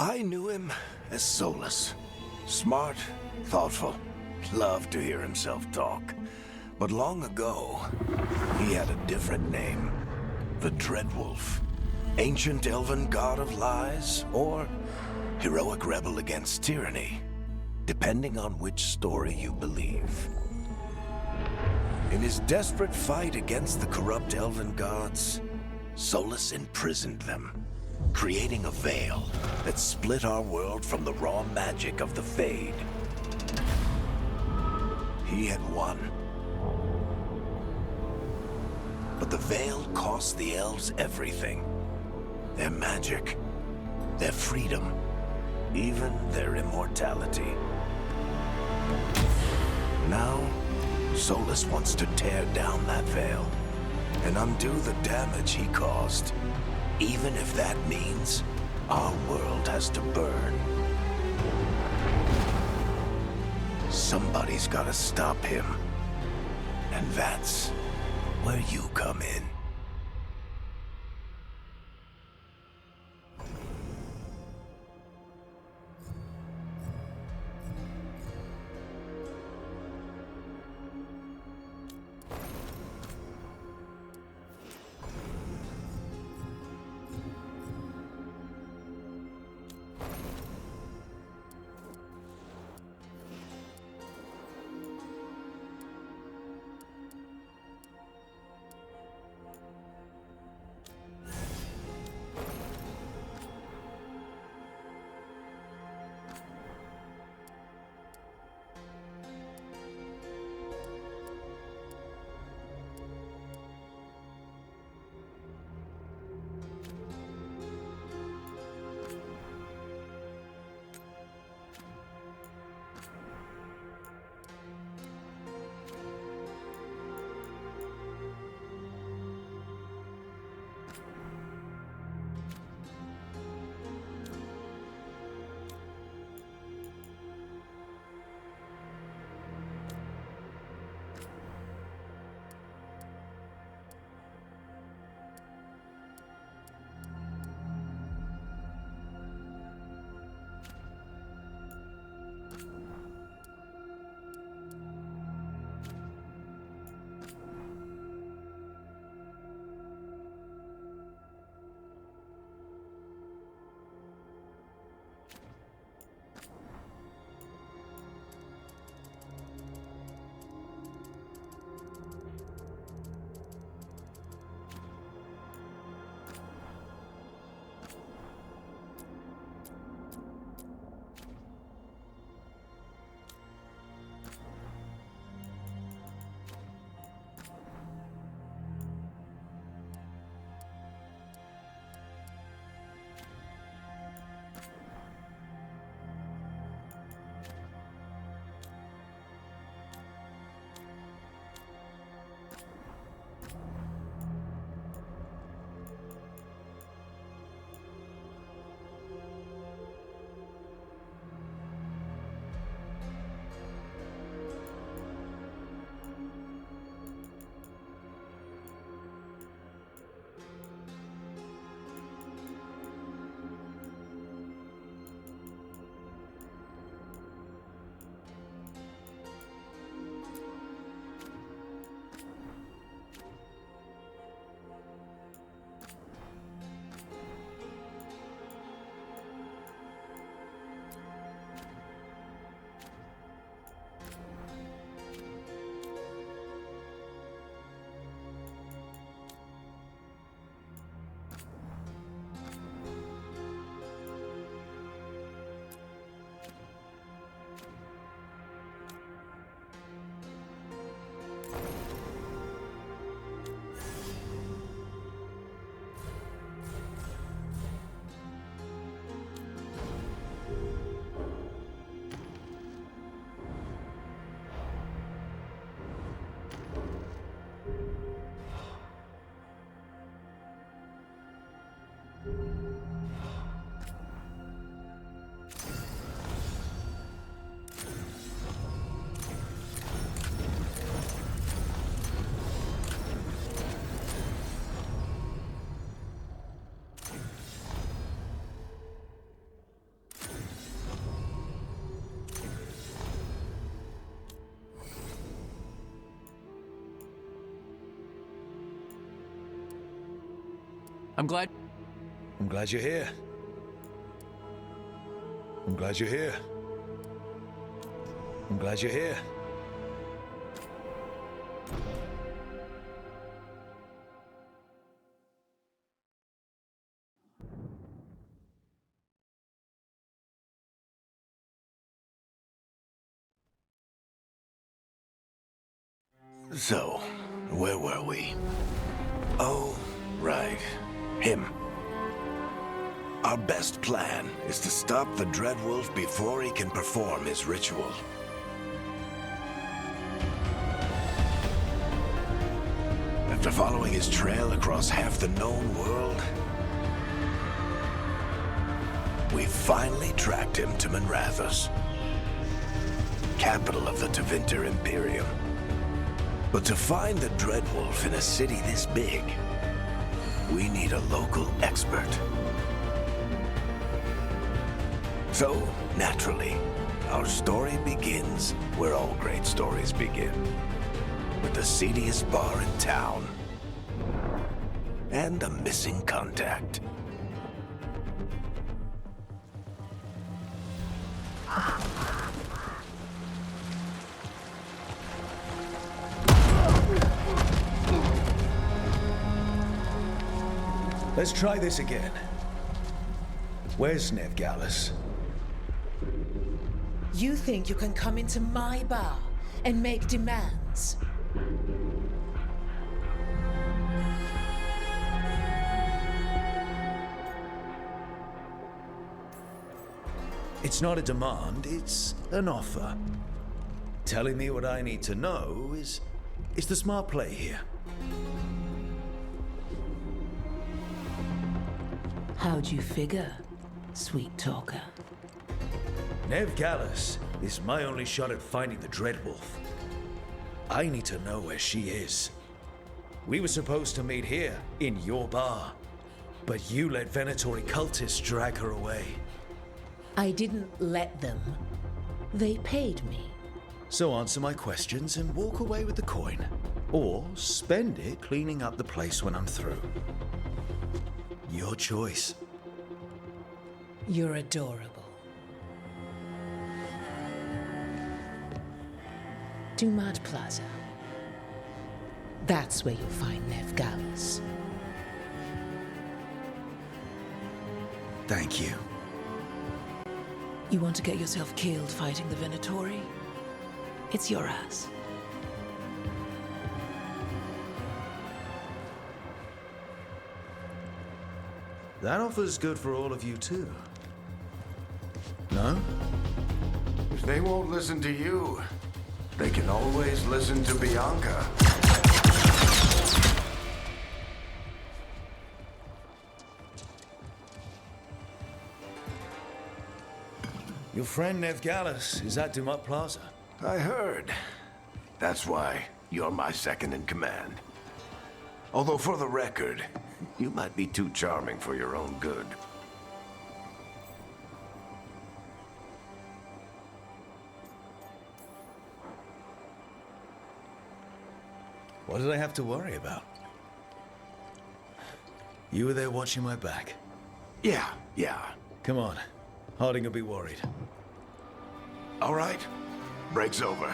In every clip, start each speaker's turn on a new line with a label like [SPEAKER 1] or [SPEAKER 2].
[SPEAKER 1] I knew him as Solus. Smart, thoughtful, loved to hear himself talk. But long ago, he had a different name. The Dreadwolf. Ancient elven god of lies, or heroic rebel against tyranny, depending on which story you believe. In his desperate fight against the corrupt elven gods, Solus imprisoned them, creating a veil that split our world from the raw magic of the Fade. He had won. But the veil cost the elves everything. Their magic, their freedom, even their immortality. Now, Solus wants to tear down that veil and undo the damage he caused, even if that means our world has to burn. Somebody's gotta stop him, and that's where you come in.
[SPEAKER 2] I'm glad
[SPEAKER 3] you're here. I'm glad you're here. I'm glad you're here.
[SPEAKER 1] So, where were we? Oh, right. Him. Our best plan is to stop the Dreadwolf before he can perform his ritual. After following his trail across half the known world, we finally tracked him to Manrathus, capital of the Tevinter Imperium. But to find the Dreadwolf in a city this big, we need a local expert. So, naturally, our story begins where all great stories begin. With the seediest bar in town. And a missing contact.
[SPEAKER 3] Let's try this again. Where's Veilguard?
[SPEAKER 4] You think you can come into my bar and make demands?
[SPEAKER 3] It's not a demand, it's an offer. Telling me what I need to know is the smart play here.
[SPEAKER 4] How'd you figure, sweet talker?
[SPEAKER 3] Veilguard is my only shot at finding the Dreadwolf. I need to know where she is. We were supposed to meet here, in your bar. But you let Venatori cultists drag her away.
[SPEAKER 4] I didn't let them. They paid me.
[SPEAKER 3] So answer my questions and walk away with the coin. Or spend it cleaning up the place when I'm through. Your choice.
[SPEAKER 4] You're adorable. Dumad Plaza. That's where you'll find Veilguard.
[SPEAKER 3] Thank you.
[SPEAKER 4] You want to get yourself killed fighting the Venatori? It's your ass.
[SPEAKER 3] That offer's good for all of you too. No?
[SPEAKER 1] If they won't listen to you, they can always listen to Bianca.
[SPEAKER 3] Your friend Veilguard is at Dumad Plaza.
[SPEAKER 1] I heard. That's why you're my second in command. Although for the record, you might be too charming for your own good.
[SPEAKER 3] What did I have to worry about? You were there watching my back.
[SPEAKER 1] Yeah.
[SPEAKER 3] Come on. Harding will be worried.
[SPEAKER 1] All right. Break's over.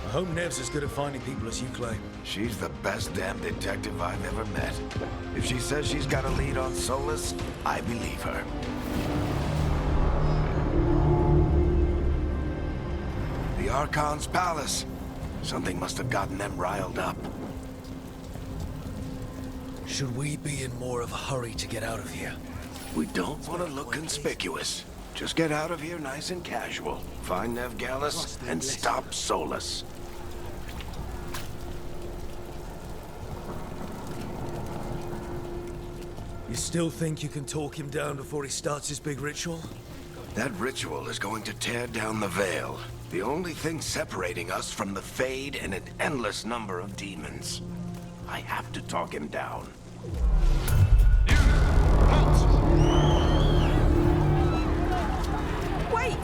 [SPEAKER 3] I hope Nev's as good at finding people as you claim.
[SPEAKER 1] She's the best damn detective I've ever met. If she says she's got a lead on Solus, I believe her. The Archon's palace. Something must have gotten them riled up.
[SPEAKER 3] Should we be in more of a hurry to get out of here?
[SPEAKER 1] We don't want to look conspicuous. Just get out of here nice and casual. Find Veilguard and stop Solus.
[SPEAKER 3] You still think you can talk him down before he starts his big ritual?
[SPEAKER 1] That ritual is going to tear down the Veil. The only thing separating us from the Fade and an endless number of demons. I have to talk him down.
[SPEAKER 5] Wait!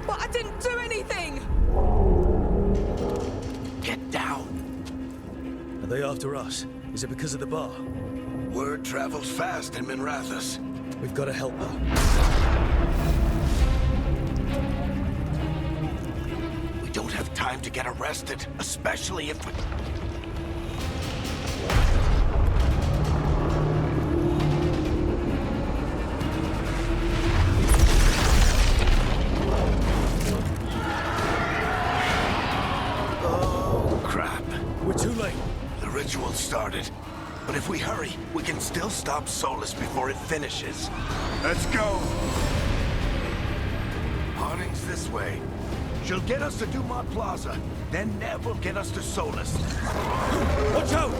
[SPEAKER 5] But I didn't do anything!
[SPEAKER 3] after us? Is it because of the bar?
[SPEAKER 1] Word travels fast in Minrathous.
[SPEAKER 3] We've got to help her.
[SPEAKER 1] We don't have time to get arrested, especially if we... Oh, crap.
[SPEAKER 3] We're too late.
[SPEAKER 1] The ritual started. But if we hurry, we can still stop Solus before it finishes. Let's go! Harding's this way. She'll get us to Dumont Plaza. Then Nev will get us to Solus.
[SPEAKER 3] Watch out!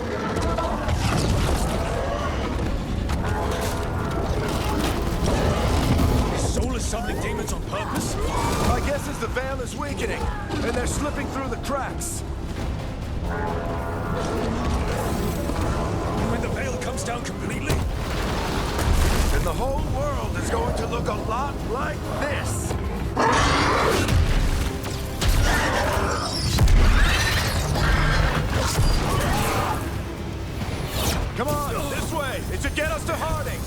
[SPEAKER 3] Is Solus summoning demons on purpose?
[SPEAKER 1] My guess is the veil is weakening, and they're slipping through the cracks.
[SPEAKER 3] When the veil comes down completely?
[SPEAKER 1] And the whole world is going to look a lot like this. Come on, this way! It should get us to Harding!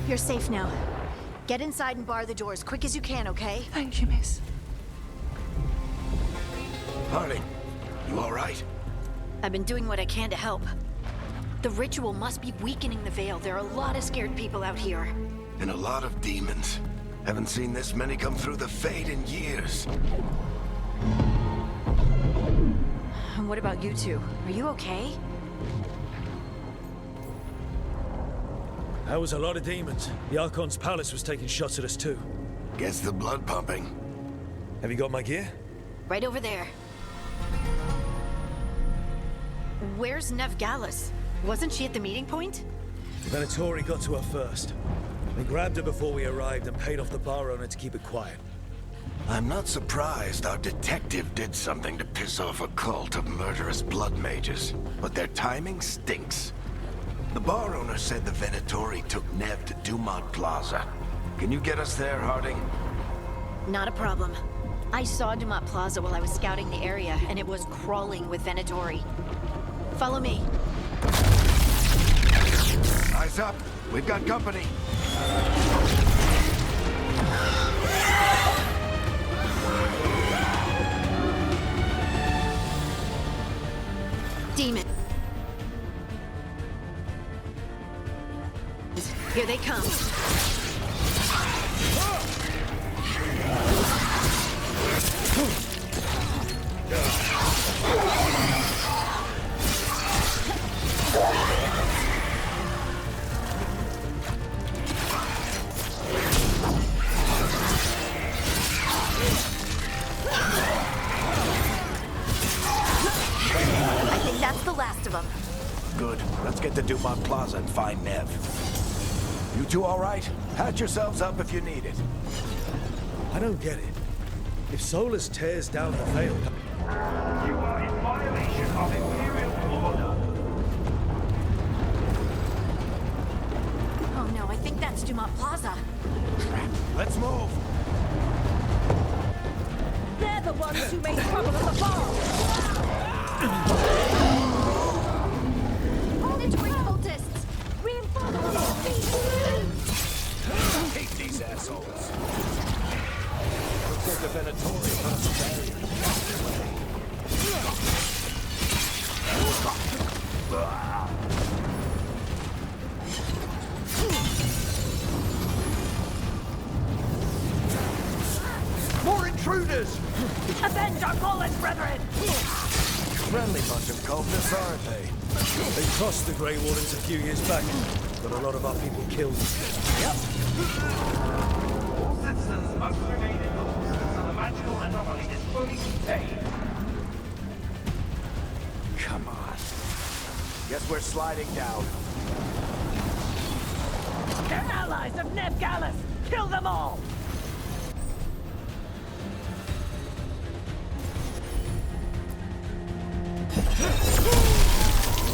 [SPEAKER 2] You're safe now. Get inside and bar the doors quick as you can, okay?
[SPEAKER 4] Thank you, miss.
[SPEAKER 1] Harding, you all right?
[SPEAKER 2] I've been doing what I can to help. The ritual must be weakening the veil. There are a lot of scared people out here.
[SPEAKER 1] And a lot of demons. Haven't seen this many come through the Fade in years.
[SPEAKER 2] And what about you two? Are you okay?
[SPEAKER 3] That was a lot of demons. The Archon's palace was taking shots at us too.
[SPEAKER 1] Guess the blood pumping.
[SPEAKER 3] Have you got my gear?
[SPEAKER 2] Right over there. Where's Nev Gallus? Wasn't she at the meeting point?
[SPEAKER 3] Venatori got to her first. They grabbed her before we arrived and paid off the bar owner to keep it quiet.
[SPEAKER 1] I'm not surprised our detective did something to piss off a cult of murderous blood mages, but their timing stinks. The bar owner said the Venatori took Nev to Dumont Plaza. Can you get us there, Harding?
[SPEAKER 2] Not a problem. I saw Dumont Plaza while I was scouting the area, and it was crawling with Venatori. Follow me.
[SPEAKER 1] Eyes up. We've got company.
[SPEAKER 2] Demon. Here they come. I think that's the last of them.
[SPEAKER 1] Good. Let's get to Dumont Plaza and find Nev. You two all right? Patch yourselves up if you need it.
[SPEAKER 3] I don't get it. If Solus tears down the veil...
[SPEAKER 5] You are in violation of Imperial order.
[SPEAKER 2] Oh no, I think that's Dumont Plaza.
[SPEAKER 1] Let's move.
[SPEAKER 2] They're the ones who made trouble at the bar! Auditory cultists! Reinforcements!
[SPEAKER 1] Hate these assholes. Looks like the Venatori put us a barrier. More intruders!
[SPEAKER 2] Avenge our fallen brethren!
[SPEAKER 1] Friendly bunch of cultists, aren't they?
[SPEAKER 3] They crossed the Grey Wardens a few years back. Got a lot of our people killed.
[SPEAKER 5] All citizens must remain indoors until the magical anomaly is fully contained.
[SPEAKER 1] Come on. Guess we're sliding down.
[SPEAKER 2] They're allies of Nev Gallus! Kill them all!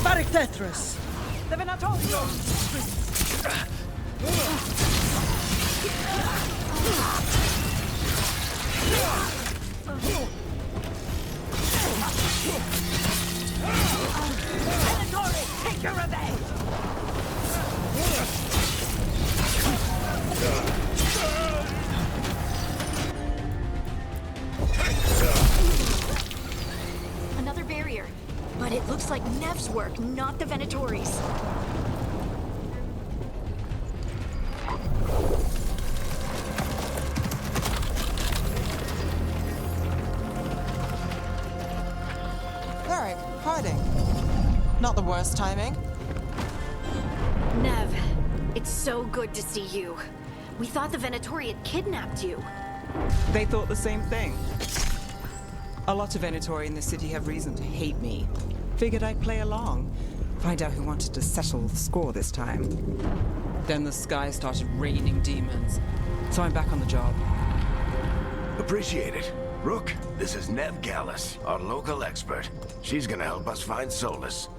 [SPEAKER 6] Barictethras! The Venatorium! Venatori, take your revenge!
[SPEAKER 2] Another barrier. But it looks like Nev's work, not the Venatori's.
[SPEAKER 7] Alright, hiding. Not the worst timing.
[SPEAKER 2] Nev, it's so good to see you. We thought the Venatori had kidnapped you.
[SPEAKER 7] They thought the same thing. A lot of Venatori in the city have reason to hate me. Figured I'd play along. Find out who wanted to settle the score this time. Then the sky started raining demons. So I'm back on the job.
[SPEAKER 1] Appreciate it. Rook, this is Nev Gallus, our local expert. She's gonna help us find Solus.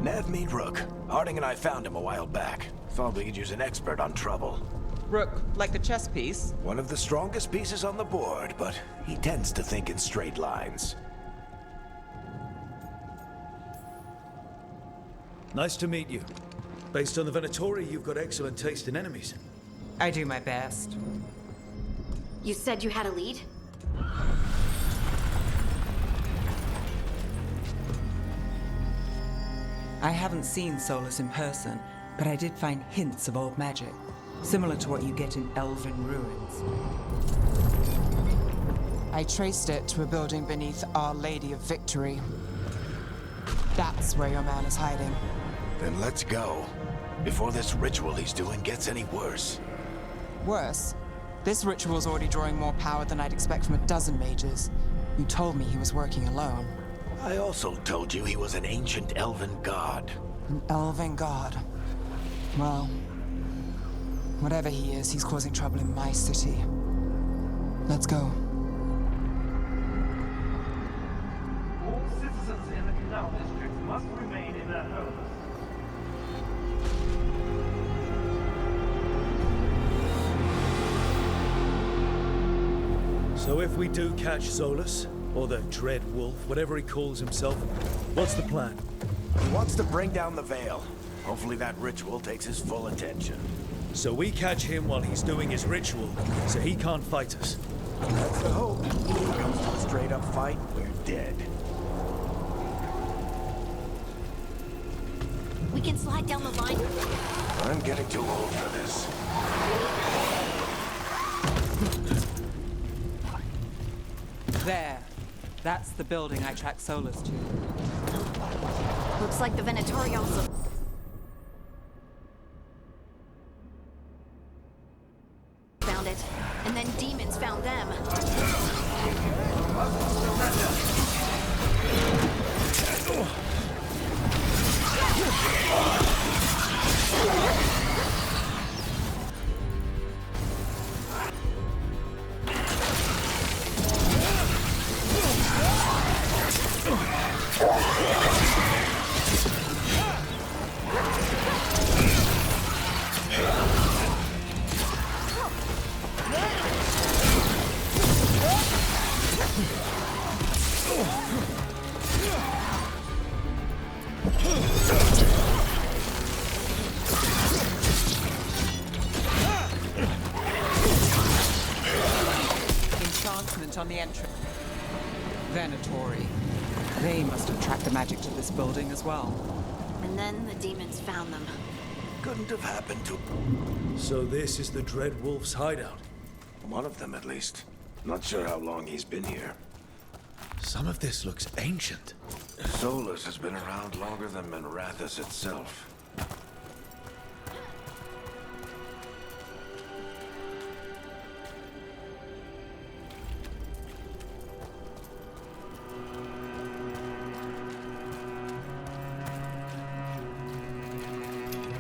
[SPEAKER 1] Nev, meet Rook. Harding and I found him a while back. Thought we could use an expert on trouble.
[SPEAKER 7] Rook, like the chess piece?
[SPEAKER 1] One of the strongest pieces on the board, but he tends to think in straight lines.
[SPEAKER 3] Nice to meet you. Based on the Venatori, you've got excellent taste in enemies.
[SPEAKER 7] I do my best.
[SPEAKER 2] You said you had a lead?
[SPEAKER 7] I haven't seen Solus in person, but I did find hints of old magic, similar to what you get in elven ruins. I traced it to a building beneath Our Lady of Victory. That's where your man is hiding.
[SPEAKER 1] Then let's go. Before this ritual he's doing gets any worse.
[SPEAKER 7] Worse, this ritual's already drawing more power than I'd expect from a dozen mages. You told me he was working alone.
[SPEAKER 1] I also told you he was an ancient elven god.
[SPEAKER 7] An elven god. Well, whatever he is, he's causing trouble in my city. Let's go.
[SPEAKER 5] All citizens in the Canal District must remain in their homes.
[SPEAKER 3] So if we do catch Solus, or the Dread Wolf, whatever he calls himself, what's the plan?
[SPEAKER 1] He wants to bring down the Veil. Hopefully that ritual takes his full attention.
[SPEAKER 3] So we catch him while he's doing his ritual, so he can't fight us.
[SPEAKER 1] That's the hope. If it comes to a straight-up fight, we're dead.
[SPEAKER 2] We can slide down the line.
[SPEAKER 1] I'm getting too old for this.
[SPEAKER 7] There. That's the building I tracked Solus to.
[SPEAKER 2] Looks like the Venatori also... found it. And then demons found them.
[SPEAKER 7] Enchantment on the entrance. Venatori. They must have tracked the magic to this building as well.
[SPEAKER 2] And then the demons found them.
[SPEAKER 1] Couldn't have happened to
[SPEAKER 3] So this is the Dread Wolf's hideout.
[SPEAKER 1] one of them, at least. Not sure how long he's been here.
[SPEAKER 3] Some of this looks ancient.
[SPEAKER 1] Solus has been around longer than Minrathous itself.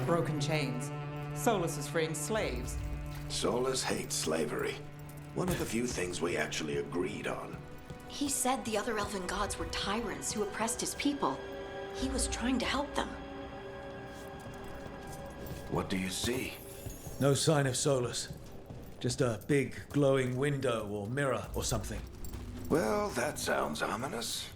[SPEAKER 7] Broken chains. Solus is freeing slaves.
[SPEAKER 1] Solus hates slavery. One of the few things we actually agreed on.
[SPEAKER 2] He said the other elven gods were tyrants who oppressed his people. He was trying to help them.
[SPEAKER 1] What do you see?
[SPEAKER 3] No sign of Solus. Just a big glowing window or mirror or something.
[SPEAKER 1] Well, that sounds ominous.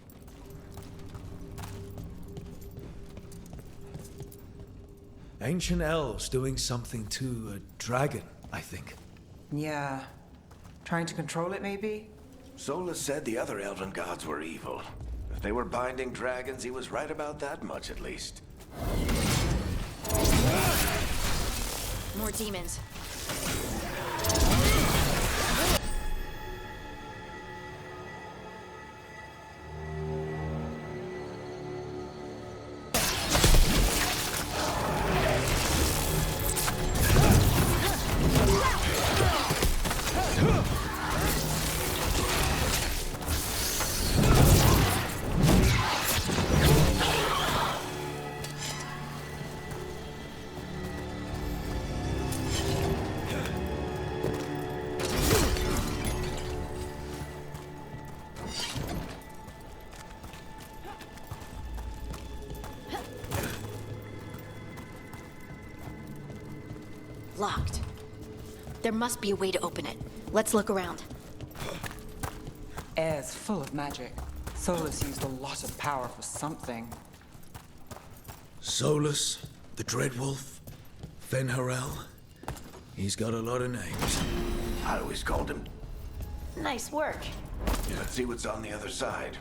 [SPEAKER 3] Ancient elves doing something to a dragon, I think.
[SPEAKER 7] Yeah. Trying to control it, maybe?
[SPEAKER 1] Solus said the other elven gods were evil. If they were binding dragons, he was right about that much at least.
[SPEAKER 2] More demons. Locked. There must be a way to open it. Let's look around.
[SPEAKER 7] Air's full of magic. Solus used a lot of power for something.
[SPEAKER 3] Solus, the Dreadwolf, Fen'Harel. He's got a lot of names.
[SPEAKER 1] I always called him.
[SPEAKER 2] Nice work.
[SPEAKER 1] Let's see what's on the other side.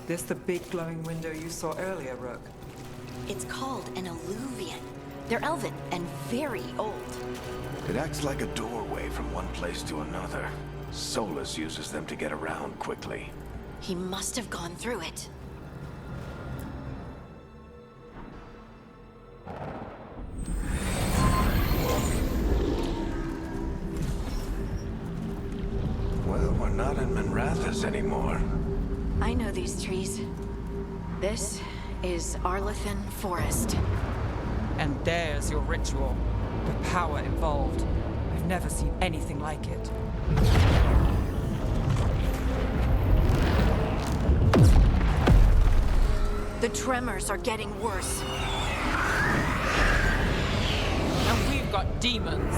[SPEAKER 7] This the big glowing window you saw earlier, Rook?
[SPEAKER 2] It's called an alluvian. They're elven and very old.
[SPEAKER 1] It acts like a doorway from one place to another. Solus uses them to get around quickly.
[SPEAKER 2] He must have gone through it.
[SPEAKER 1] Well, we're not in Minrathous anymore.
[SPEAKER 2] I know these trees. This is Arlethan Forest.
[SPEAKER 7] And there's your ritual. The power involved. I've never seen anything like it.
[SPEAKER 2] The tremors are getting worse.
[SPEAKER 7] And we've got demons.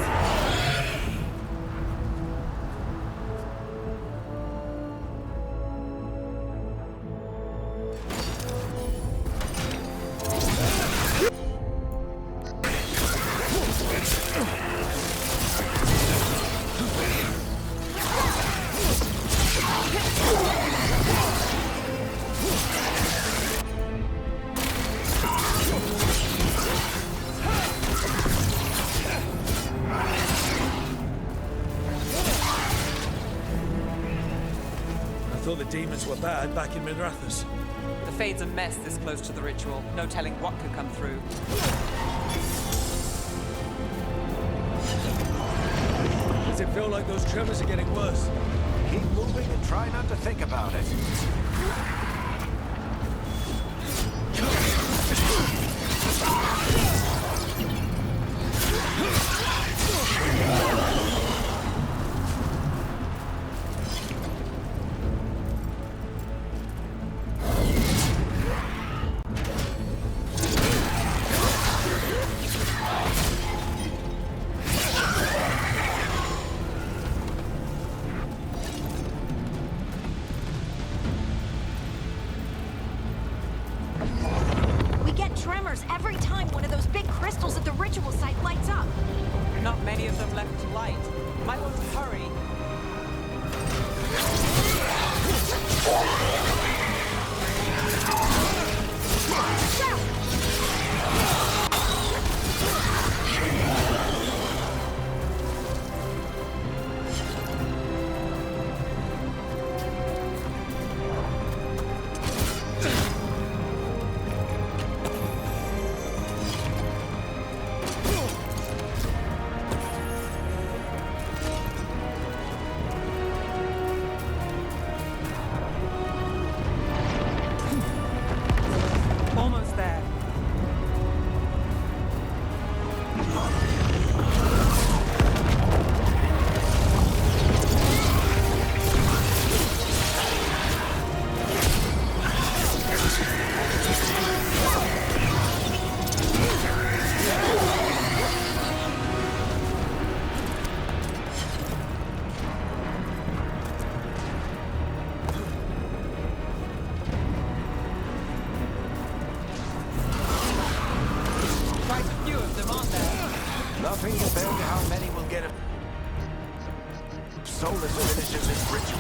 [SPEAKER 3] I thought the demons were bad back in Minrathous.
[SPEAKER 7] The Fade's a mess this close to the ritual. No telling what could come through.
[SPEAKER 3] Does it feel like those tremors are getting worse?
[SPEAKER 1] Keep moving and try not to think about it.
[SPEAKER 2] We get tremors every time one of those big crystals at the ritual site lights up.
[SPEAKER 7] Not many of them left to light. Might want to hurry.
[SPEAKER 1] how many will get it. Solus finishes his ritual.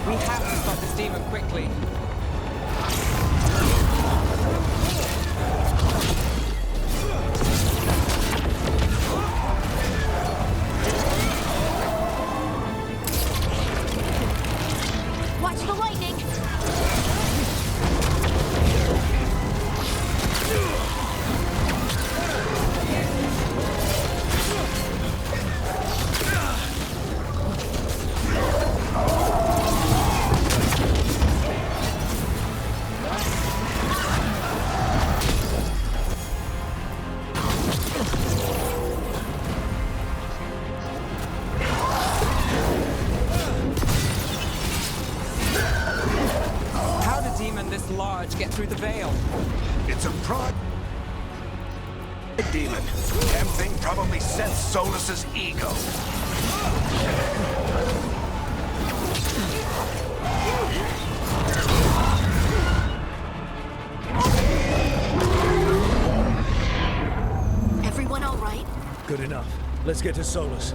[SPEAKER 7] We have to stop this demon quickly.
[SPEAKER 2] Watch the lightning!
[SPEAKER 7] How did a demon this large get through the veil?
[SPEAKER 1] It's a demon. Damn thing probably sensed Solus's ego.
[SPEAKER 2] Everyone all right?
[SPEAKER 3] Good enough. Let's get to Solus.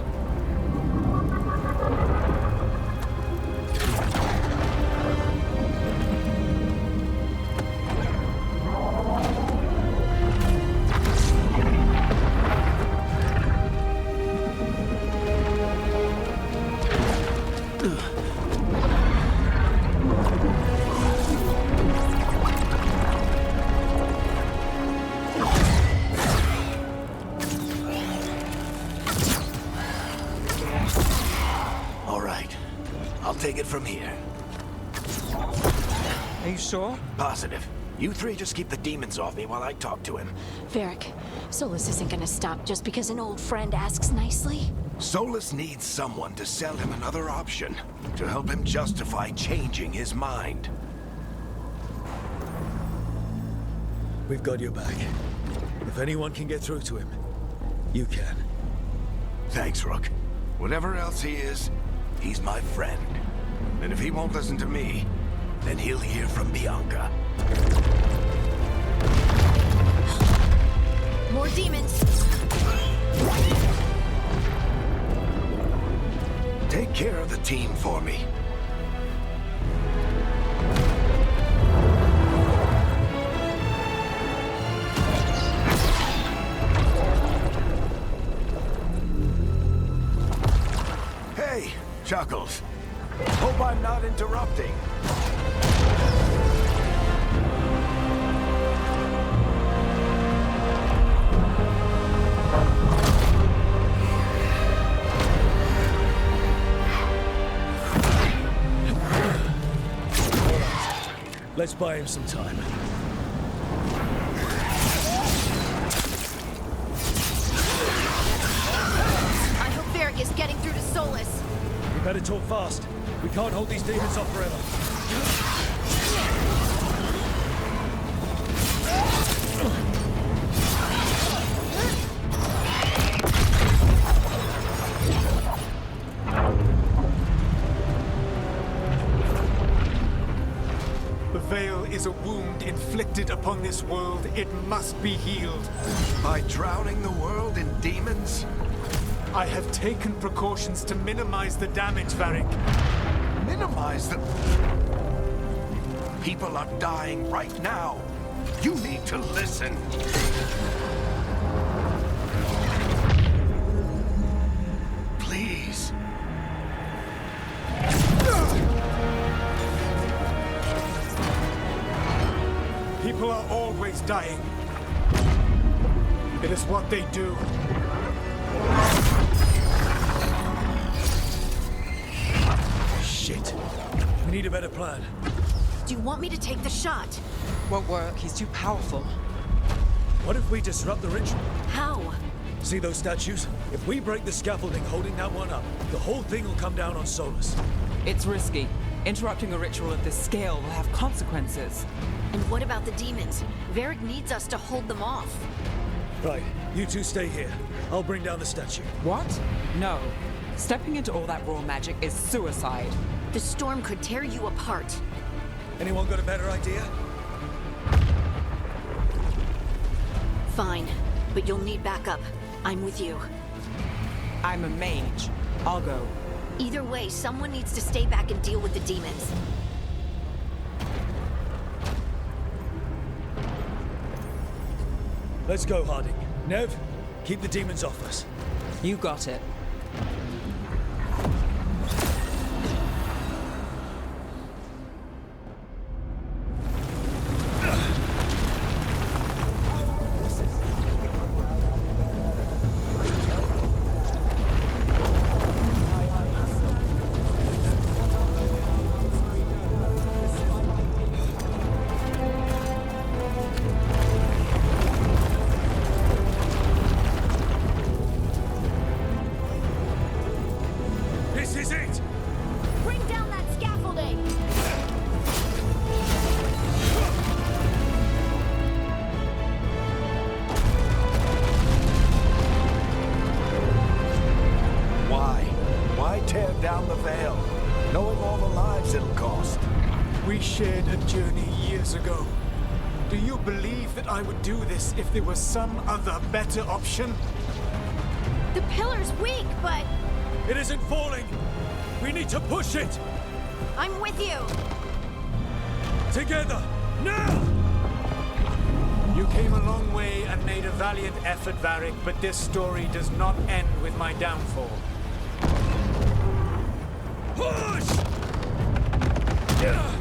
[SPEAKER 1] All right. I'll take it from here.
[SPEAKER 7] Are you sure?
[SPEAKER 1] Positive. You three just keep the demons off me while I talk to him.
[SPEAKER 2] Varric, Solus isn't gonna stop just because an old friend asks nicely.
[SPEAKER 1] Solus needs someone to sell him another option, to help him justify changing his mind.
[SPEAKER 3] We've got your back. If anyone can get through to him, you can.
[SPEAKER 1] Thanks, Rook. Whatever else he is, he's my friend. And if he won't listen to me, then he'll hear from Bianca.
[SPEAKER 2] More demons!
[SPEAKER 1] Take care of the team for me. Hey, Chuckles. Hope I'm not interrupting.
[SPEAKER 3] Let's buy him some time.
[SPEAKER 2] I hope Varric is getting through to Solus.
[SPEAKER 3] We better talk fast. We can't hold these demons off forever.
[SPEAKER 8] The veil is a wound inflicted upon this world. It must be healed.
[SPEAKER 1] By drowning the world in demons?
[SPEAKER 8] I have taken precautions to minimize the damage, Varric.
[SPEAKER 1] Minimize the... People are dying right now. You need to listen. Please.
[SPEAKER 8] People are always dying. It is what they do.
[SPEAKER 3] Shit. We need a better plan.
[SPEAKER 2] Do you want me to take the shot?
[SPEAKER 7] Won't work. He's too powerful.
[SPEAKER 3] What if we disrupt the ritual?
[SPEAKER 2] How?
[SPEAKER 3] See those statues? If we break the scaffolding holding that one up, the whole thing will come down on Solus.
[SPEAKER 7] It's risky. Interrupting a ritual of this scale will have consequences.
[SPEAKER 2] And what about the demons? Varric needs us to hold them off.
[SPEAKER 3] Right, you two stay here. I'll bring down the statue.
[SPEAKER 7] What? No. Stepping into all that raw magic is suicide.
[SPEAKER 2] The storm could tear you apart.
[SPEAKER 3] Anyone got a better idea?
[SPEAKER 2] Fine, but you'll need backup. I'm with you.
[SPEAKER 7] I'm a mage. I'll go.
[SPEAKER 2] Either way, someone needs to stay back and deal with the demons.
[SPEAKER 3] Let's go, Harding. Nev, keep the demons off us.
[SPEAKER 7] You got it.
[SPEAKER 3] This is it!
[SPEAKER 2] Bring down that scaffolding!
[SPEAKER 1] Why tear down the Veil, knowing all the lives it'll cost?
[SPEAKER 8] We shared a journey years ago. Do you believe that I would do this if there was some other better option?
[SPEAKER 2] The pillar's weak, but
[SPEAKER 3] It isn't falling! We need to push it!
[SPEAKER 2] I'm with you!
[SPEAKER 3] Together! Now!
[SPEAKER 8] You came a long way and made a valiant effort, Varric, but this story does not end with my downfall.
[SPEAKER 3] Push!
[SPEAKER 2] Let's go!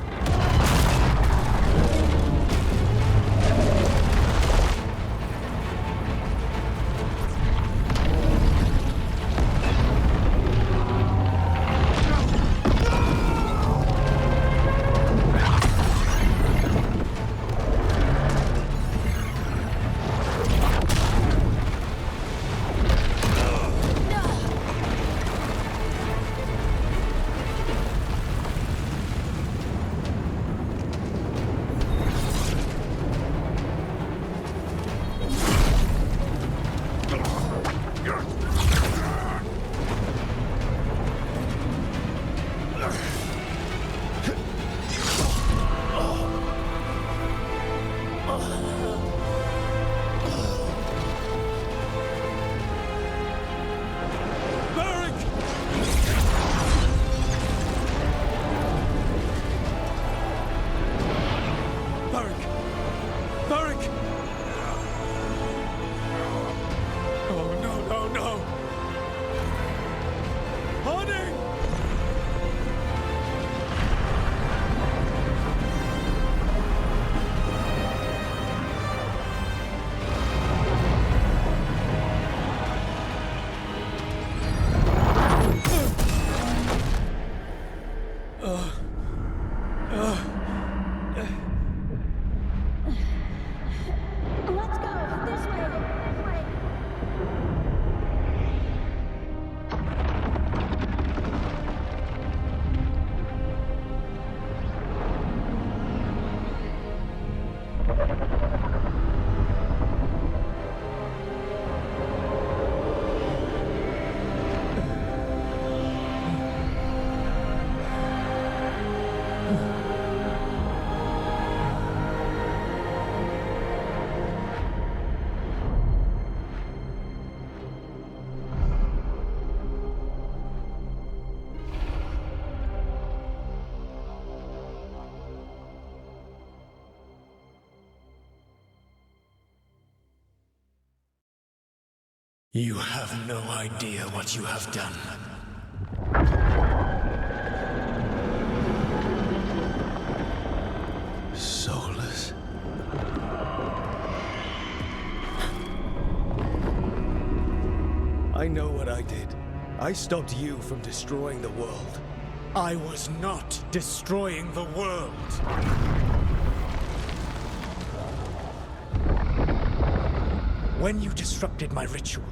[SPEAKER 2] This way!
[SPEAKER 8] You have no idea what you have done.
[SPEAKER 3] Soulless. I know what I did. I stopped you from destroying the world.
[SPEAKER 8] I was not destroying the world. When you disrupted my ritual,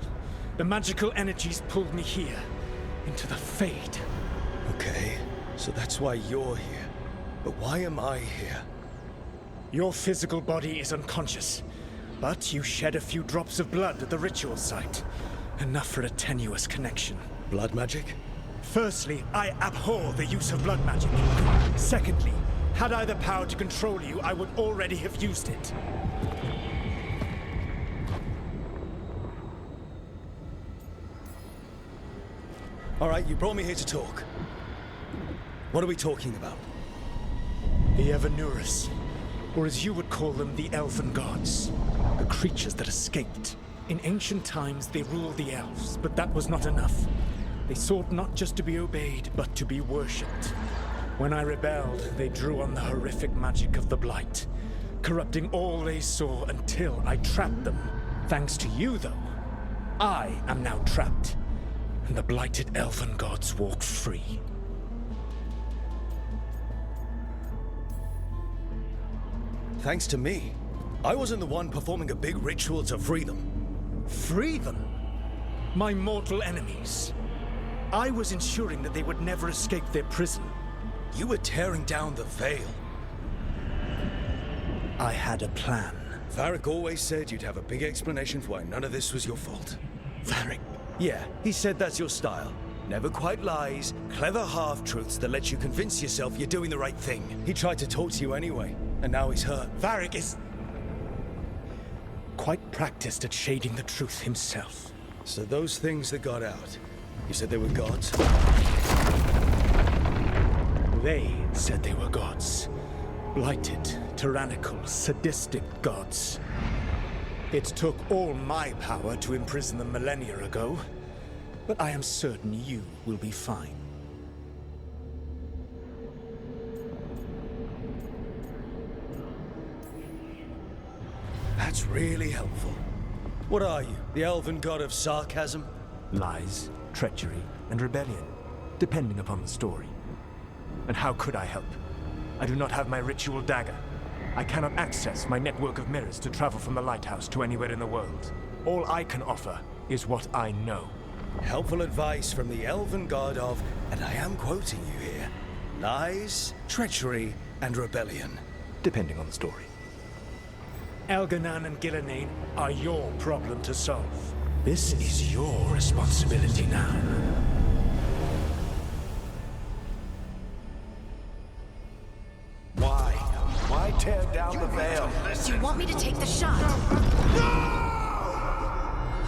[SPEAKER 8] the magical energies pulled me here, into the Fade.
[SPEAKER 3] Okay, So that's why you're here. But why am I here?
[SPEAKER 8] Your physical body is unconscious, but you shed a few drops of blood at the ritual site. Enough for a tenuous connection.
[SPEAKER 3] Blood magic?
[SPEAKER 8] Firstly, I abhor the use of blood magic. Secondly, had I the power to control you, I would already have used it.
[SPEAKER 3] All right, you brought me here to talk. What are we talking about?
[SPEAKER 8] The Evanurus, or as you would call them, the Elven Gods. The creatures that escaped. In ancient times, they ruled the elves, but that was not enough. They sought not just to be obeyed, but to be worshipped. When I rebelled, they drew on the horrific magic of the Blight, corrupting all they saw until I trapped them. Thanks to you, though, I am now trapped, and the blighted Elven Gods walk free.
[SPEAKER 3] Thanks to me. I wasn't the one performing a big ritual to free them.
[SPEAKER 8] Free them? My mortal enemies. I was ensuring that they would never escape their prison.
[SPEAKER 3] You were tearing down the Veil.
[SPEAKER 8] I had a plan.
[SPEAKER 3] Varric always said you'd have a big explanation for why none of this was your fault.
[SPEAKER 8] Varric?
[SPEAKER 3] Yeah, he said that's your style. Never quite lies, clever half-truths that let you convince yourself you're doing the right thing. He tried to talk to you anyway, and now he's hurt.
[SPEAKER 8] Varric is quite practiced at shading the truth himself.
[SPEAKER 3] So those things that got out, you said they were gods?
[SPEAKER 8] They said they were gods. Blighted, tyrannical, sadistic gods. It took all my power to imprison them millennia ago, but I am certain you will be fine.
[SPEAKER 3] That's really helpful. What are you, the elven god of sarcasm?
[SPEAKER 8] Lies, treachery, and rebellion, depending upon the story. And how could I help? I do not have my ritual dagger. I cannot access my network of mirrors to travel from the lighthouse to anywhere in the world. All I can offer is what I know.
[SPEAKER 3] Helpful advice from the elven god of, and I am quoting you here, lies, treachery, and rebellion.
[SPEAKER 8] Depending on the story. Elganan and Gillenane are your problem to solve. This is your responsibility now.
[SPEAKER 1] Why? Why tear down the Veil?
[SPEAKER 2] Do you want me to take the shot?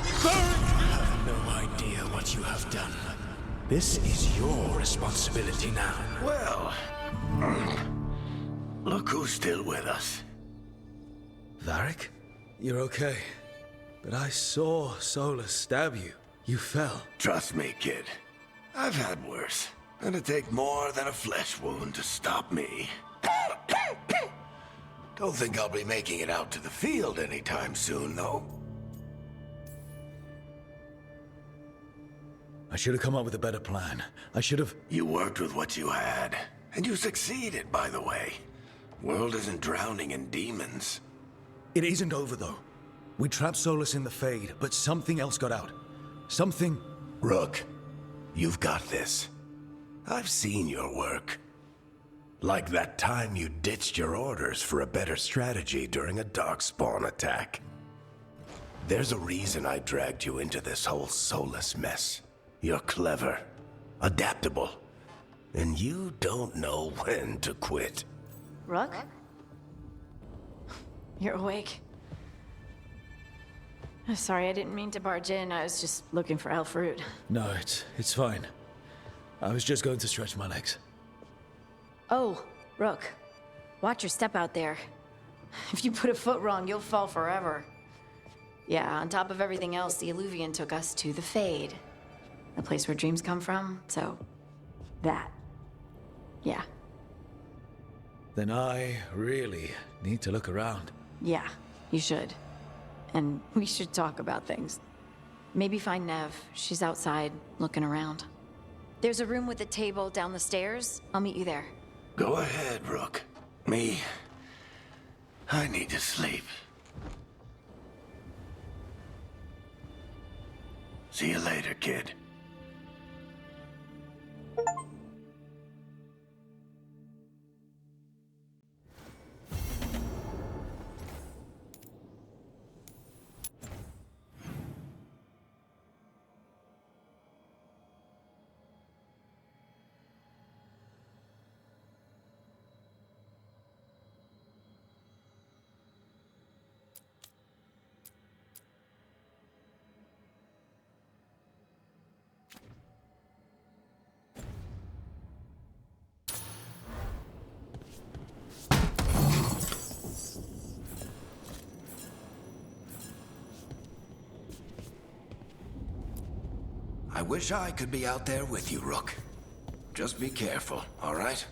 [SPEAKER 8] You have no idea what you have done. This is your responsibility now.
[SPEAKER 1] Well, look who's still with us.
[SPEAKER 3] Varric? You're okay. But I saw Solus stab you. You fell.
[SPEAKER 1] Trust me, kid. I've had worse. It'd take more than a flesh wound to stop me. Don't think I'll be making it out to the field anytime soon, though.
[SPEAKER 3] I should have come up with a better plan. I should have...
[SPEAKER 1] You worked with what you had. And you succeeded, by the way. World isn't drowning in demons.
[SPEAKER 3] It isn't over, though. We trapped Solus in the Fade, but something else got out. Something...
[SPEAKER 1] Rook, you've got this. I've seen your work. Like that time you ditched your orders for a better strategy during a darkspawn attack. There's a reason I dragged you into this whole Solus mess. You're clever, adaptable, and you don't know when to quit.
[SPEAKER 2] Rook? You're awake. Sorry, I didn't mean to barge in. I was just looking for elf fruit.
[SPEAKER 3] No, it's fine. I was just going to stretch my legs.
[SPEAKER 2] Oh, Rook. Watch your step out there. If you put a foot wrong, you'll fall forever. Yeah, on top of everything else, the Illuvian took us to the Fade. The place where dreams come from, so... that. Yeah.
[SPEAKER 3] Then I really need to look around.
[SPEAKER 2] Yeah, you should. And we should talk about things. Maybe find Nev. She's outside, looking around. There's a room with a table down the stairs. I'll meet you there.
[SPEAKER 1] Go ahead, Rook. Me, I need to sleep. See you later, kid. wish I could be out there with you, Rook. Just be careful, all right?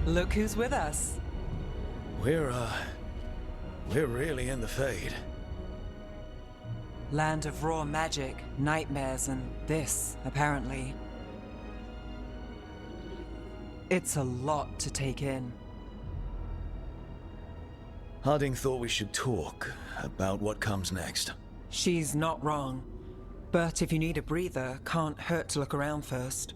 [SPEAKER 7] Look who's with us.
[SPEAKER 3] We're really in the Fade.
[SPEAKER 7] Land of raw magic, nightmares, and this, apparently. It's a lot to take in.
[SPEAKER 3] Harding thought we should talk about what comes next.
[SPEAKER 7] She's not wrong. But if you need a breather, can't hurt to look around first.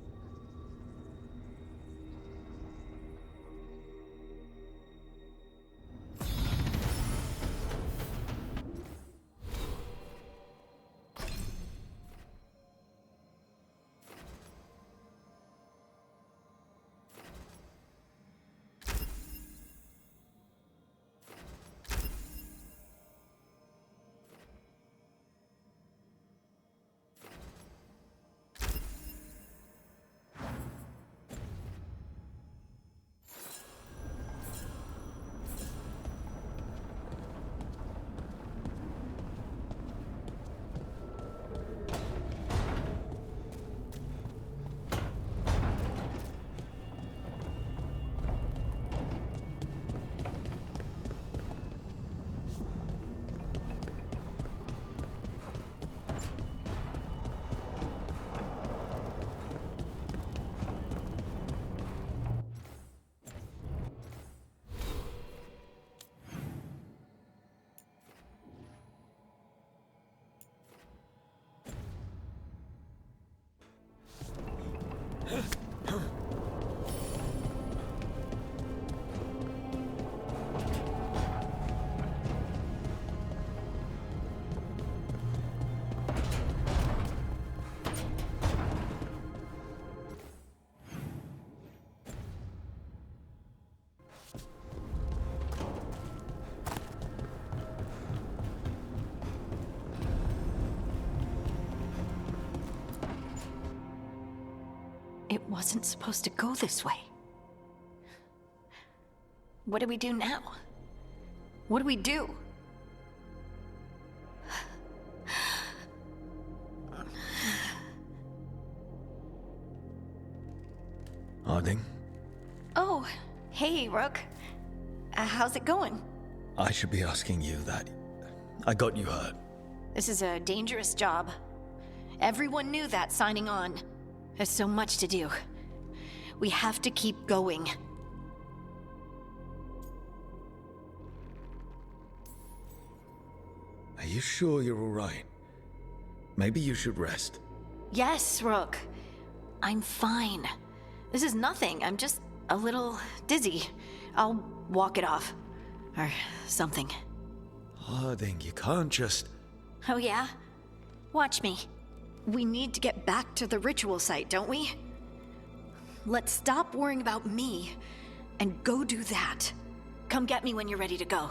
[SPEAKER 2] It wasn't supposed to go this way. What do we do now? What do we do?
[SPEAKER 3] Harding,
[SPEAKER 2] Oh, hey, Rook. How's it going?
[SPEAKER 3] I should be asking you that. I got you hurt.
[SPEAKER 2] This is a dangerous job. Everyone knew that signing on. There's so much to do. We have to keep going.
[SPEAKER 3] Are you sure you're all right? Maybe you should rest.
[SPEAKER 2] Yes, Rook. I'm fine. This is nothing. I'm just a little dizzy. I'll walk it off. Or something.
[SPEAKER 3] Harding, you can't just...
[SPEAKER 2] Oh yeah? Watch me. We need to get back to the ritual site, don't we? Let's stop worrying about me and go do that. Come get me when you're ready to go.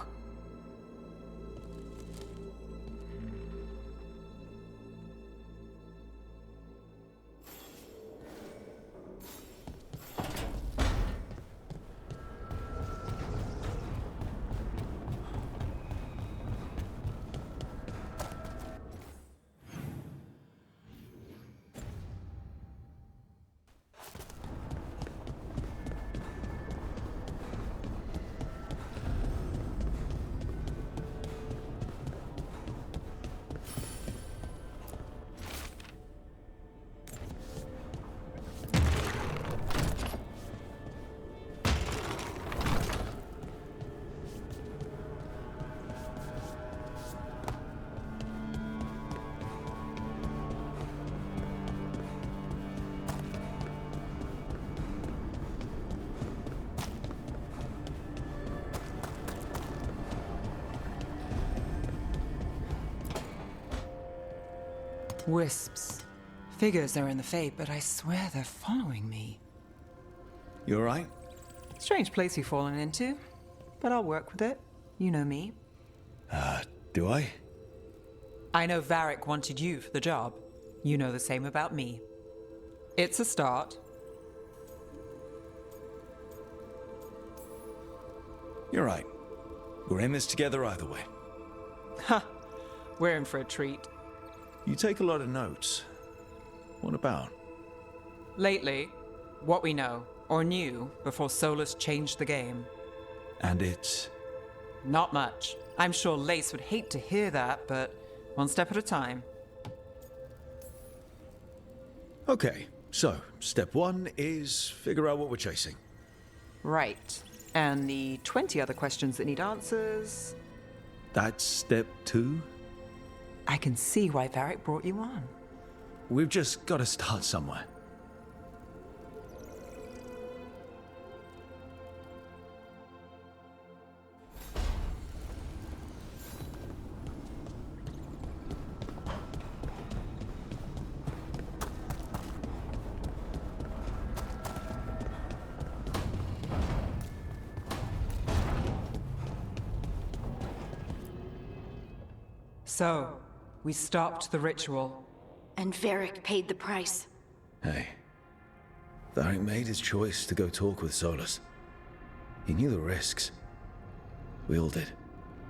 [SPEAKER 7] Wisps. Figures they're in the Fade, but I swear they're following me.
[SPEAKER 3] You alright?
[SPEAKER 7] Strange place you've fallen into, but I'll work with it. You know me.
[SPEAKER 3] Do I?
[SPEAKER 7] I know Varric wanted you for the job. You know the same about me. It's a start.
[SPEAKER 3] You're right. We're in this together either way.
[SPEAKER 7] Ha! We're in for a treat.
[SPEAKER 3] You take a lot of notes. What about?
[SPEAKER 7] Lately, what we know, or knew, before Solus changed the game.
[SPEAKER 3] And it's...
[SPEAKER 7] Not much. I'm sure Lace would hate to hear that, but one step at a time.
[SPEAKER 3] Okay, so step one is figure out what we're chasing.
[SPEAKER 7] Right. And the 20 other questions that need answers...
[SPEAKER 3] That's step two?
[SPEAKER 7] I can see why Varric brought you on.
[SPEAKER 3] We've just got to start somewhere.
[SPEAKER 7] So, we stopped the ritual.
[SPEAKER 2] And Varric paid the price.
[SPEAKER 3] Hey, Varric made his choice to go talk with Solus. He knew the risks. We all did.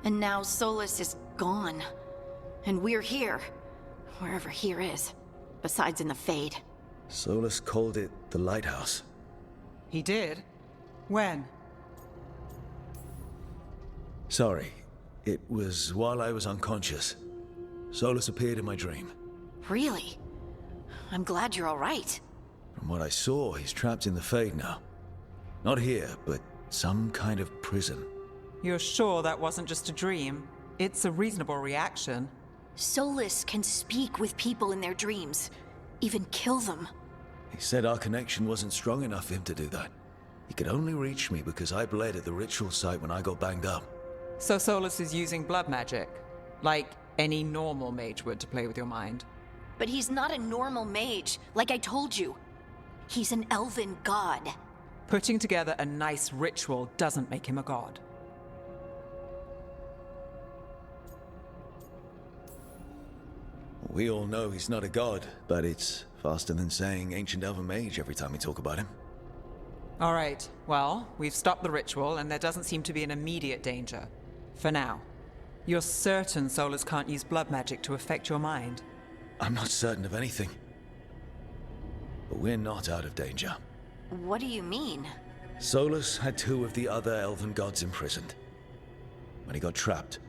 [SPEAKER 2] And now Solus is gone. And we're here. Wherever here is. Besides in the Fade.
[SPEAKER 3] Solus called it the Lighthouse.
[SPEAKER 7] He did? When?
[SPEAKER 3] Sorry, it was while I was unconscious. Solus appeared in my dream.
[SPEAKER 2] Really? I'm glad you're all right.
[SPEAKER 3] From what I saw, he's trapped in the Fade now. Not here, but some kind of prison.
[SPEAKER 7] You're sure that wasn't just a dream? It's a reasonable reaction.
[SPEAKER 2] Solus can speak with people in their dreams. Even kill them.
[SPEAKER 3] He said our connection wasn't strong enough for him to do that. He could only reach me because I bled at the ritual site when I got banged up.
[SPEAKER 7] So Solus is using blood magic? Like any normal mage would to play with your mind?
[SPEAKER 2] But he's not a normal mage, like I told you. He's an elven god.
[SPEAKER 7] Putting together a nice ritual doesn't make him a god.
[SPEAKER 3] We all know he's not a god, but it's faster than saying ancient elven mage every time we talk about him.
[SPEAKER 7] All right, well, we've stopped the ritual and there doesn't seem to be an immediate danger. For now. You're certain Solus can't use blood magic to affect your mind?
[SPEAKER 3] I'm not certain of anything. But we're not out of danger.
[SPEAKER 2] What do you mean?
[SPEAKER 3] Solus had two of the other elven gods imprisoned. When he got trapped,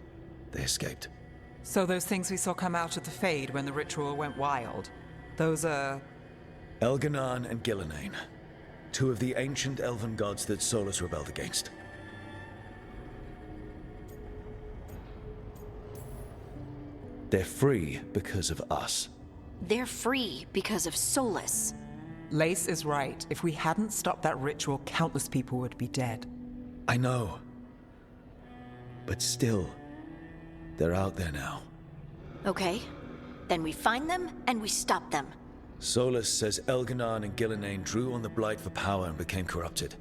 [SPEAKER 3] they escaped.
[SPEAKER 7] So those things we saw come out of the Fade when the ritual went wild, those are...
[SPEAKER 3] Elganan and Gillenane. Two of the ancient elven gods that Solus rebelled against. They're free because of us.
[SPEAKER 2] They're free because of Solus.
[SPEAKER 7] Lace is right. If we hadn't stopped that ritual, countless people would be dead.
[SPEAKER 3] I know. But still, they're out there now.
[SPEAKER 2] Okay. Then we find them and we stop them.
[SPEAKER 3] Solus says Elganan and Gillenane drew on the Blight for power and became corrupted.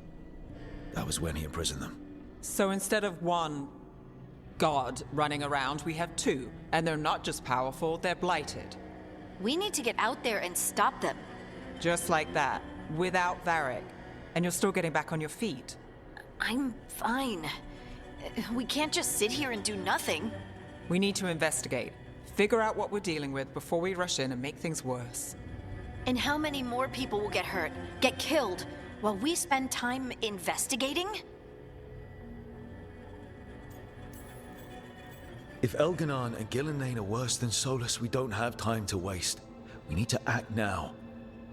[SPEAKER 3] That was when he imprisoned them.
[SPEAKER 7] So instead of one god running around, we have two. And they're not just powerful, they're blighted.
[SPEAKER 2] We need to get out there and stop them.
[SPEAKER 7] Just like that, without Varric. And you're still getting back on your feet.
[SPEAKER 2] I'm fine. We can't just sit here and do nothing.
[SPEAKER 7] We need to investigate. Figure out what we're dealing with before we rush in and make things worse.
[SPEAKER 2] And how many more people will get hurt, get killed, while we spend time investigating?
[SPEAKER 3] If Elganan and Gillenane are worse than Solus, we don't have time to waste. We need to act now.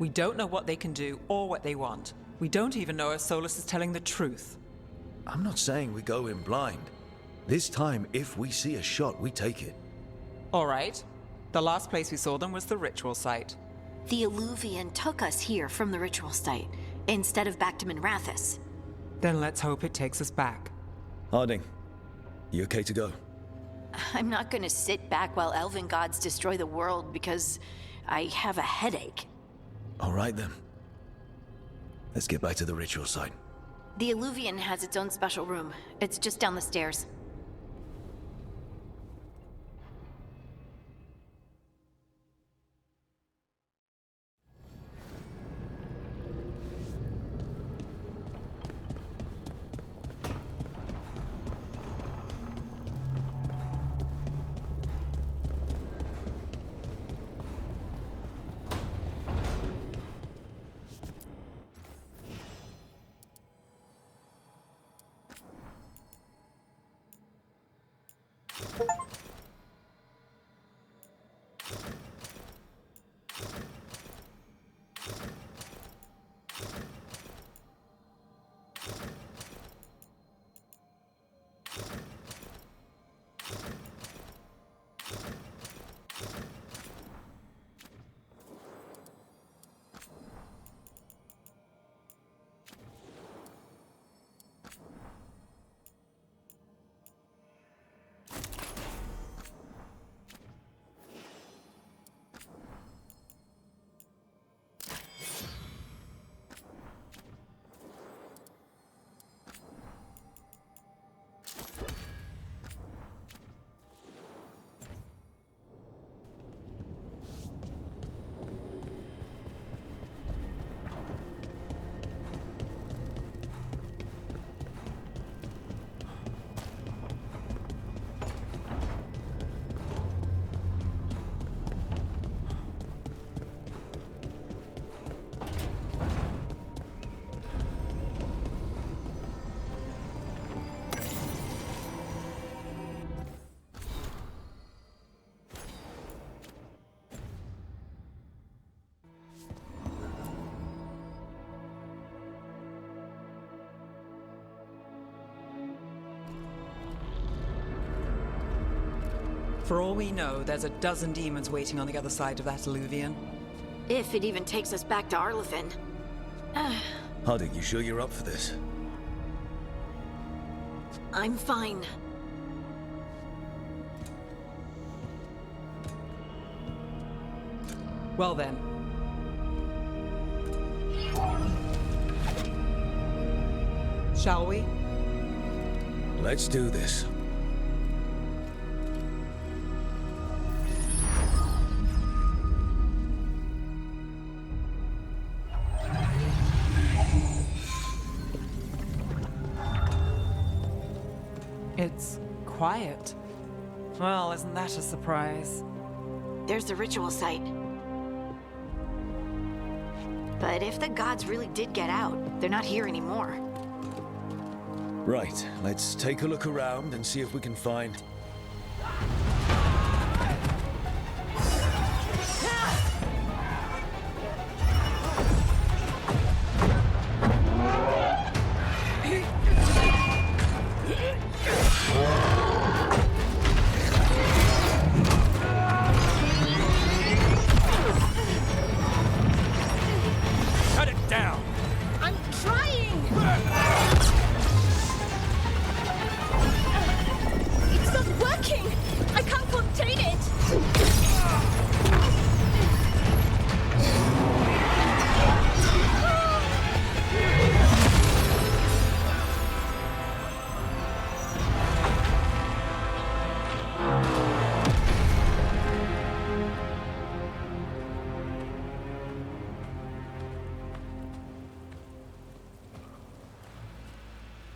[SPEAKER 7] We don't know what they can do or what they want. We don't even know if Solus is telling the truth.
[SPEAKER 3] I'm not saying we go in blind. This time, if we see a shot, we take it.
[SPEAKER 7] All right. The last place we saw them was the ritual site.
[SPEAKER 2] The Illuvian took us here from the ritual site, instead of back to Minrathous.
[SPEAKER 7] Then let's hope it takes us back.
[SPEAKER 3] Harding, you okay to go?
[SPEAKER 2] I'm not gonna sit back while elven gods destroy the world because I have a headache.
[SPEAKER 3] All right then. Let's get back to the ritual site.
[SPEAKER 2] The Illuvian has its own special room. It's just down the stairs.
[SPEAKER 7] For all we know, there's a dozen demons waiting on the other side of that Illuvian.
[SPEAKER 2] If it even takes us back to Arlithin.
[SPEAKER 3] Hardik, you sure you're up for this?
[SPEAKER 2] I'm fine.
[SPEAKER 7] Well then. Shall we?
[SPEAKER 3] Let's do this.
[SPEAKER 7] It's quiet. Well, isn't that a surprise?
[SPEAKER 2] There's the ritual site. But if the gods really did get out, they're not here anymore.
[SPEAKER 3] Right, let's take a look around and see if we can find...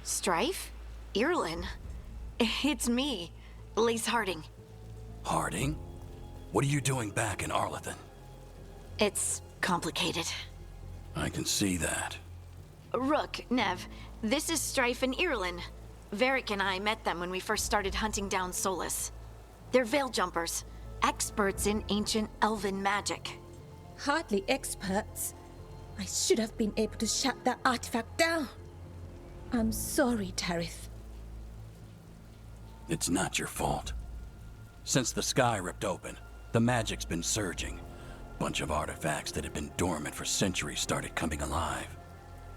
[SPEAKER 2] Strife? Irlin? It's me, Lace Harding.
[SPEAKER 9] Harding? What are you doing back in Arlithin?
[SPEAKER 2] It's complicated.
[SPEAKER 9] I can see that.
[SPEAKER 2] Rook, Nev, this is Strife and Irlin. Varric and I met them when we first started hunting down Solus. They're veil jumpers, experts in ancient elven magic.
[SPEAKER 10] Hardly experts. I should have been able to shut that artifact down. I'm sorry, Tarith.
[SPEAKER 9] It's not your fault. Since the sky ripped open, the magic's been surging. Bunch of artifacts that had been dormant for centuries started coming alive.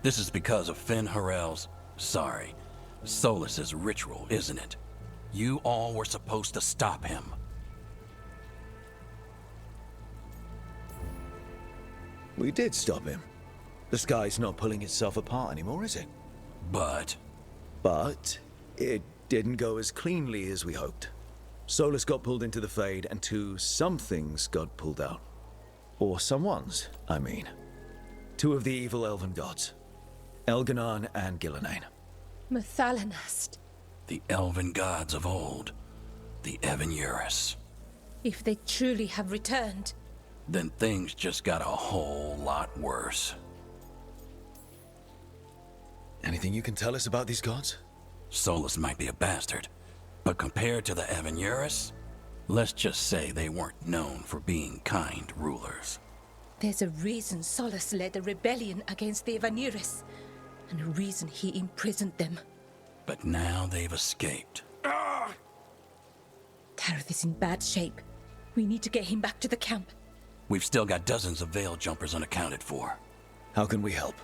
[SPEAKER 9] This is because of Finn Harel's, Solus's ritual, isn't it? You all were supposed to stop him.
[SPEAKER 3] We did stop him. The sky's not pulling itself apart anymore, is it?
[SPEAKER 9] But
[SPEAKER 3] But it didn't go as cleanly as we hoped. Solus got pulled into the Fade, and two somethings got pulled out. Or someones, I mean. Two of the evil elven gods. Elganon and Gillenane.
[SPEAKER 10] Mathalanast.
[SPEAKER 9] the elven gods of old, the Evan-Eurus.
[SPEAKER 10] If they truly have returned,
[SPEAKER 9] Then things just got a whole lot worse.
[SPEAKER 3] Anything you can tell us about these gods?
[SPEAKER 9] Solus might be a bastard, but compared to the Evan-Eurus, let's just say they weren't known for being kind rulers.
[SPEAKER 10] there's a reason Solus led a rebellion against the Evan-Eurus, and a reason he imprisoned them.
[SPEAKER 9] But now they've escaped.
[SPEAKER 10] Tareth is in bad shape. We need to get him back to the camp.
[SPEAKER 9] We've still got dozens of veil jumpers unaccounted for.
[SPEAKER 3] How can we help?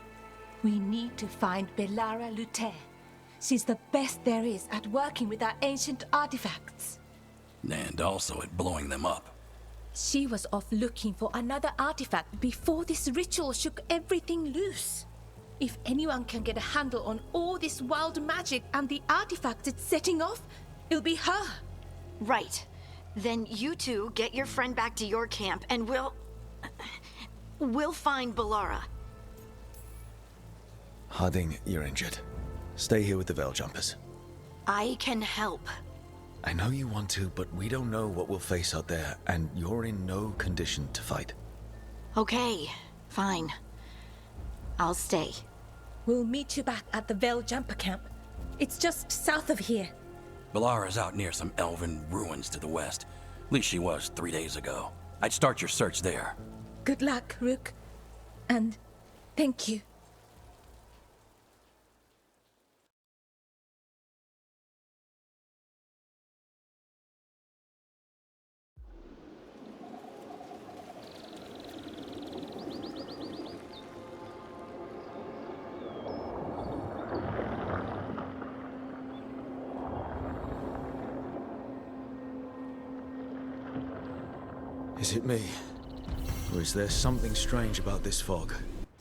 [SPEAKER 10] We need to find Belara Luther. She's the best there is at working with our ancient artifacts.
[SPEAKER 9] And also at blowing them up.
[SPEAKER 10] She was off looking for another artifact before this ritual shook everything loose. If anyone can get a handle on all this wild magic and the artifacts it's setting off, it'll be her.
[SPEAKER 2] Right. Then you two get your friend back to your camp and we'll find Belara.
[SPEAKER 3] Harding, you're injured. Stay here with the Veil Jumpers.
[SPEAKER 2] I can help.
[SPEAKER 3] I know you want to, but we don't know what we'll face out there, and you're in no condition to fight.
[SPEAKER 2] Okay, fine. I'll stay.
[SPEAKER 10] We'll meet you back at the Veil Jumper camp. It's just south of here.
[SPEAKER 9] Belara's out near some elven ruins to the west. At least she was 3 days ago. I'd start your search there.
[SPEAKER 10] Good luck, Rook. And thank you.
[SPEAKER 3] Is it me? Or is there something strange about this fog?